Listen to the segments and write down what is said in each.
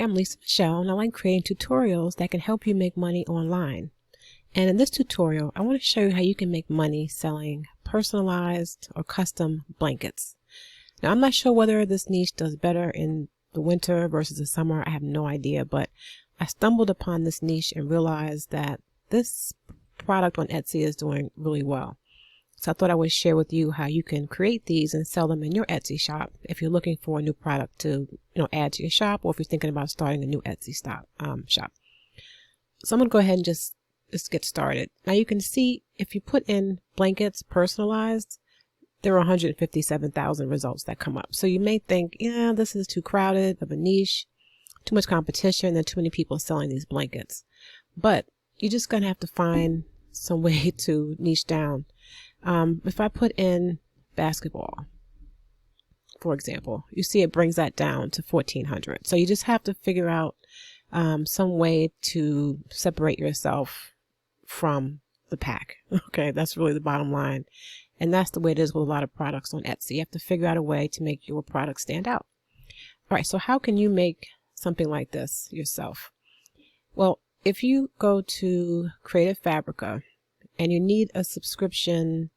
I'm Lisa Michelle, and I like creating tutorials that can help you make money online. And in this tutorial, I want to show you how you can make money selling personalized or custom blankets. Now, I'm not sure whether this niche does better in the winter versus the summer. I have no idea, but I stumbled upon this niche and realized that this product on Etsy is doing really well. So I thought I would share with you how you can create these and sell them in your Etsy shop if you're looking for a new product to add to your shop, or if you're thinking about starting a new Etsy shop. So I'm going to go ahead and just get started. Now you can see if you put in blankets personalized, there are 157,000 results that come up. So you may think, yeah, this is too crowded of a niche, too much competition, and too many people selling these blankets. But you're just going to have to find some way to niche down. If I put in basketball, for example, you see it brings that down to 1,400. So you just have to figure out some way to separate yourself from the pack. Okay, that's really the bottom line. And that's the way it is with a lot of products on Etsy. You have to figure out a way to make your product stand out. All right, so how can you make something like this yourself? Well, if you go to Creative Fabrica and you need a subscription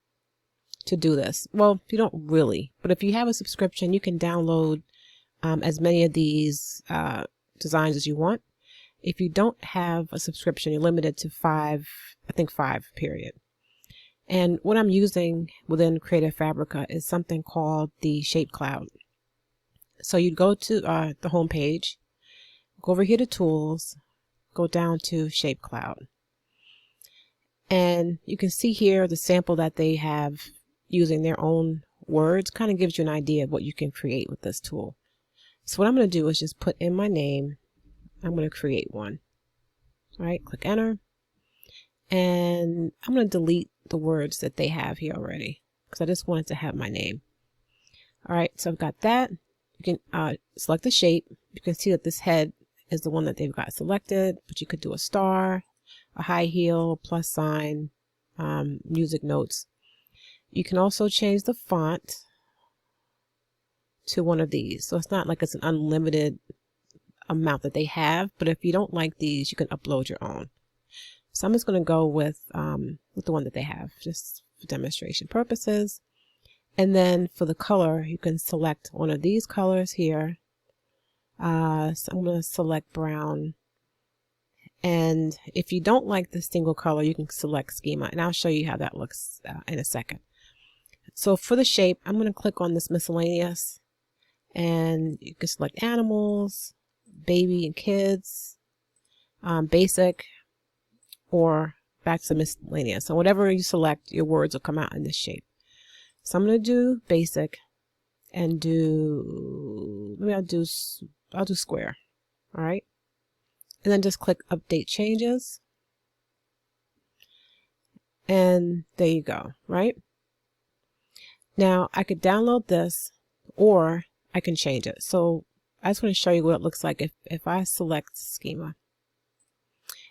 to do this, well, you don't really, but if you have a subscription, you can download as many of these designs as you want. If you don't have a subscription, you're limited to 5, I think 5, period. And what I'm using within Creative Fabrica is something called the Shape Cloud. So you'd go to the home page, go over here to Tools, go down to Shape Cloud. And you can see here the sample that they have using their own words. Kind of gives you an idea of what you can create with this tool. So what I'm going to do is just put in my name. I'm going to create one. All right, click enter. And I'm going to delete the words that they have here already because I just wanted to have my name. All right, so I've got that. You can select the shape. You can see that this head is the one that they've got selected, but you could do a star, a high heel, plus sign, music notes. You can also change the font to one of these. So it's not like it's an unlimited amount that they have, but if you don't like these, you can upload your own. So I'm just going to go with the one that they have, just for demonstration purposes. And then for the color, you can select one of these colors here. So I'm going to select brown. And if you don't like the single color, you can select schema. And I'll show you how that looks in a second. So for the shape, I'm going to click on this miscellaneous. And you can select animals, baby and kids, basic, or back to miscellaneous. So whatever you select, your words will come out in this shape. So I'm going to do basic and maybe I'll do square. All right. And then just click update changes. And there you go, right? Now I could download this or I can change it. So I just want to show you what it looks like if I select schema.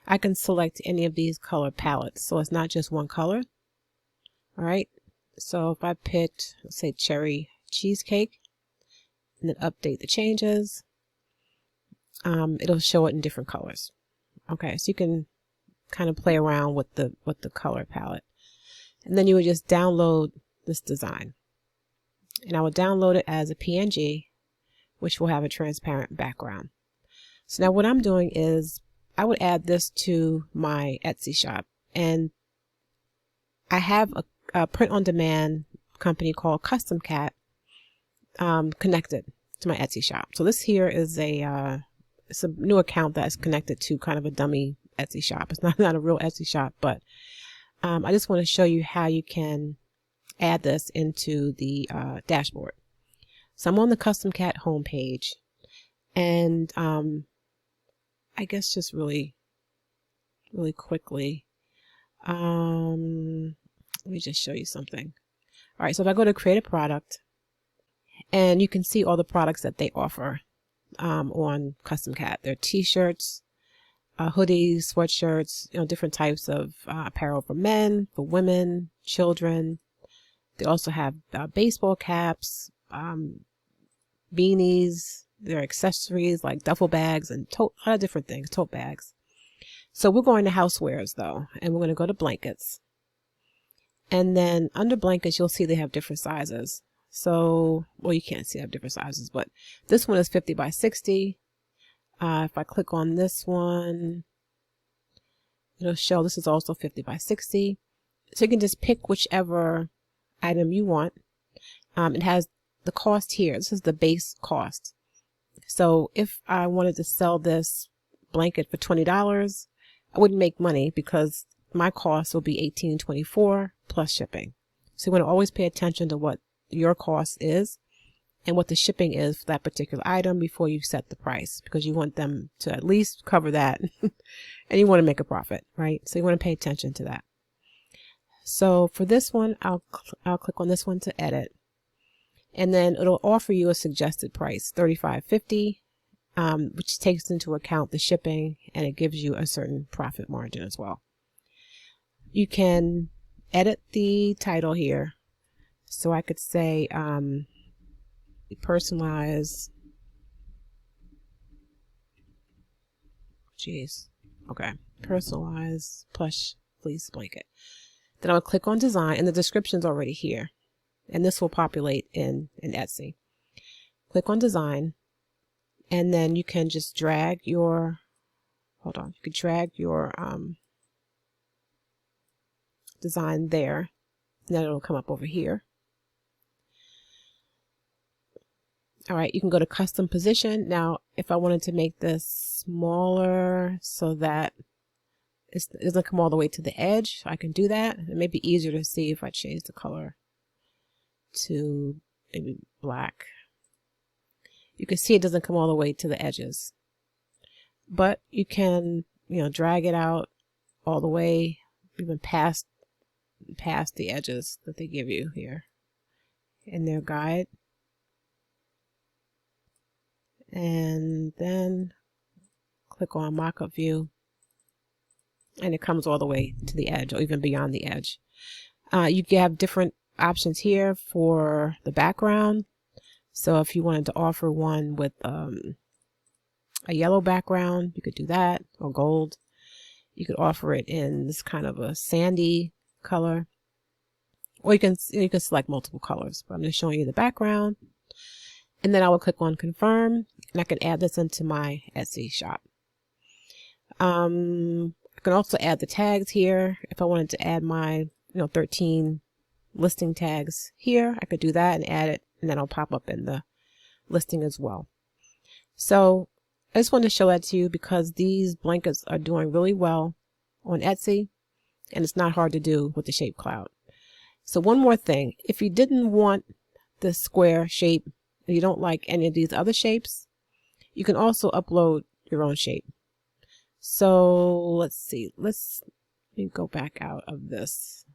I can select any of these color palettes. So it's not just one color. All right. So if I picked, let's say cherry cheesecake, and then update the changes, it'll show it in different colors. Okay, so you can kind of play around with the color palette. And then you would just download this design. And I would download it as a PNG, which will have a transparent background. So now what I'm doing is I would add this to my Etsy shop. And I have a print-on-demand company called Custom Cat connected to my Etsy shop. So this here is it's a new account that's connected to kind of a dummy Etsy shop. It's not a real Etsy shop, but I just want to show you how you can add this into the dashboard. So I'm on the Custom Cat homepage, and I guess just really quickly, let me just show you something. All right, so if I go to create a product, and you can see all the products that they offer on Custom Cat. They're t-shirts, hoodies, sweatshirts, different types of apparel for men, for women, children. They also have baseball caps, beanies, There are accessories like duffel bags and a lot of different things, tote bags. So we're going to housewares though, and we're going to go to blankets. And then under blankets, you'll see they have different sizes. So, well, you can't see they have different sizes, but this one is 50 by 60. If I click on this one, it'll show this is also 50 by 60. So you can just pick whichever item you want. It has the cost here. This is the base cost. So if I wanted to sell this blanket for $20, I wouldn't make money because my cost will be $18.24 plus shipping. So you want to always pay attention to what your cost is and what the shipping is for that particular item before you set the price, because you want them to at least cover that and you want to make a profit, right? So you want to pay attention to that. So for this one, I'll click on this one to edit, and then it'll offer you a suggested price, $35.50, which takes into account the shipping, and it gives you a certain profit margin as well. You can edit the title here. So I could say personalize. Personalized plush fleece blanket. Then I would click on design, and the description's already here, and this will populate in Etsy. Click on design, and then you can just drag your, you could drag your design there, and then it'll come up over here. All right, you can go to custom position. Now, if I wanted to make this smaller so that it doesn't come all the way to the edge, I can do that. It may be easier to see if I change the color to maybe black. You can see it doesn't come all the way to the edges, but you can, drag it out all the way, even past the edges that they give you here in their guide. And then click on mockup view, and it comes all the way to the edge or even beyond the edge. You can have different options here for the background. So if you wanted to offer one with a yellow background, you could do that, or gold. You could offer it in this kind of a sandy color, or you can select multiple colors. But I'm just showing you the background. And then I will click on confirm, and I can add this into my Etsy shop. I can also add the tags here. If I wanted to add my 13 listing tags here, I could do that and add it, and then it'll pop up in the listing as well. So I just wanted to show that to you because these blankets are doing really well on Etsy, and it's not hard to do with the shape cloud. So one more thing, if you didn't want this square shape, if you don't like any of these other shapes, you can also upload your own shape. So let's see, let me go back out of this,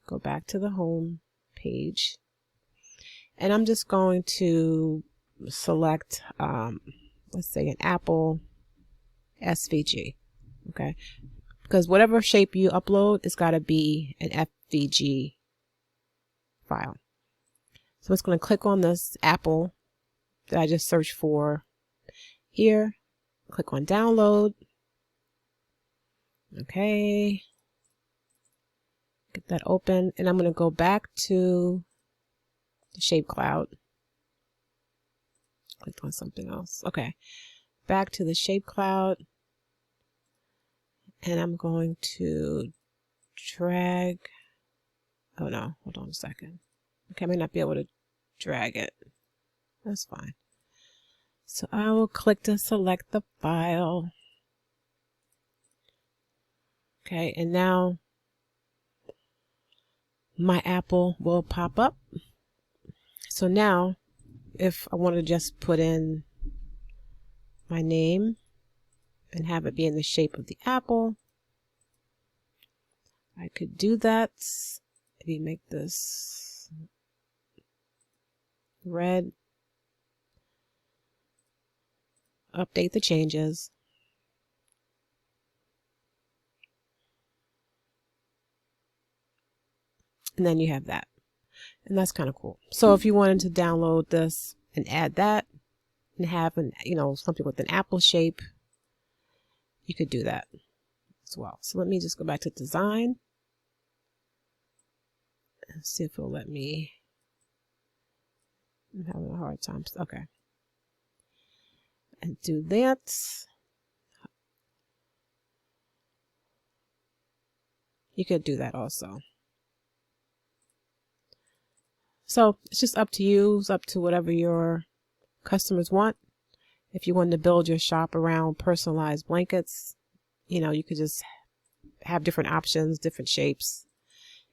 go back to the home page, and I'm just going to select, let's say an apple SVG, okay? Because whatever shape you upload, it's got to be an FVG file. So I'm just going to click on this apple that I just searched for here. Click on download. Okay. Get that open. And I'm going to go back to the shape cloud. Clicked on something else. Okay. Back to the shape cloud. And I'm going to drag. Oh no, hold on a second. Okay, I may not be able to drag it. That's fine. So I will click to select the file. Okay, and now my apple will pop up. So now if I want to just put in my name and have it be in the shape of the apple, I could do that. Maybe make this red. Update the changes. And then you have that. And that's kind of cool. So if you wanted to download this and add that, and have an, something with an apple shape, you could do that as well. So let me just go back to design and see if it'll let me. I'm having a hard time. Okay. And do that. You could do that also. So it's just up to you. It's up to whatever your customers want. If you want to build your shop around personalized blankets, you could just have different options, different shapes.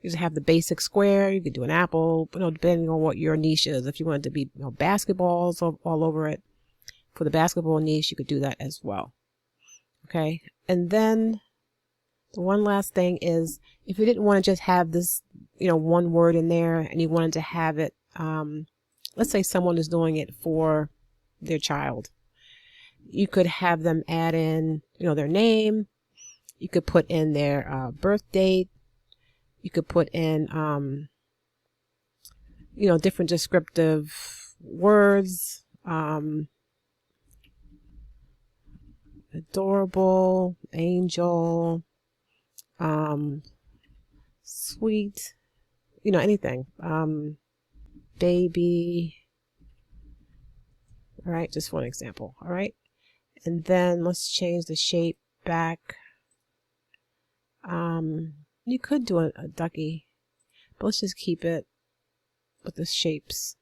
You just have the basic square. You could do an apple, depending on what your niche is. If you want it to be basketballs all over it, for the basketball niche, you could do that as well. Okay. And then the one last thing is, if you didn't want to just have this, one word in there, and you wanted to have it, let's say someone is doing it for their child. You could have them add in, their name. You could put in their birth date. You could put in, different descriptive words. Adorable, angel, sweet, anything. Baby. All right, just one example. All right. And then let's change the shape back. You could do a ducky, but let's just keep it with the shapes.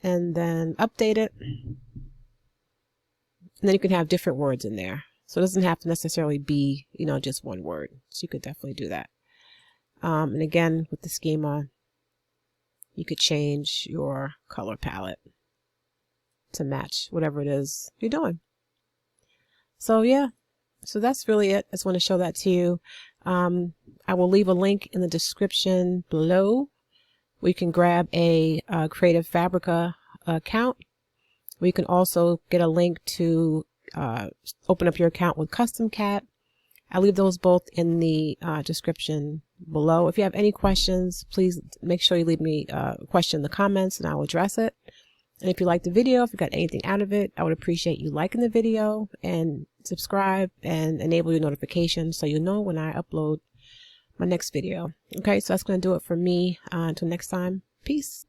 And then update it. And then you can have different words in there. So it doesn't have to necessarily be, just one word. So you could definitely do that. And again, with the schema, you could change your color palette to match whatever it is you're doing. So yeah, so that's really it. I just want to show that to you. I will leave a link in the description below where you can grab a Creative Fabrica account. We can also get a link to open up your account with CustomCat. I'll leave those both in the description below. If you have any questions, please make sure you leave me a question in the comments and I'll address it. And if you liked the video, if you got anything out of it, I would appreciate you liking the video and subscribe and enable your notifications so you know when I upload my next video. Okay, so that's going to do it for me. Until next time, peace.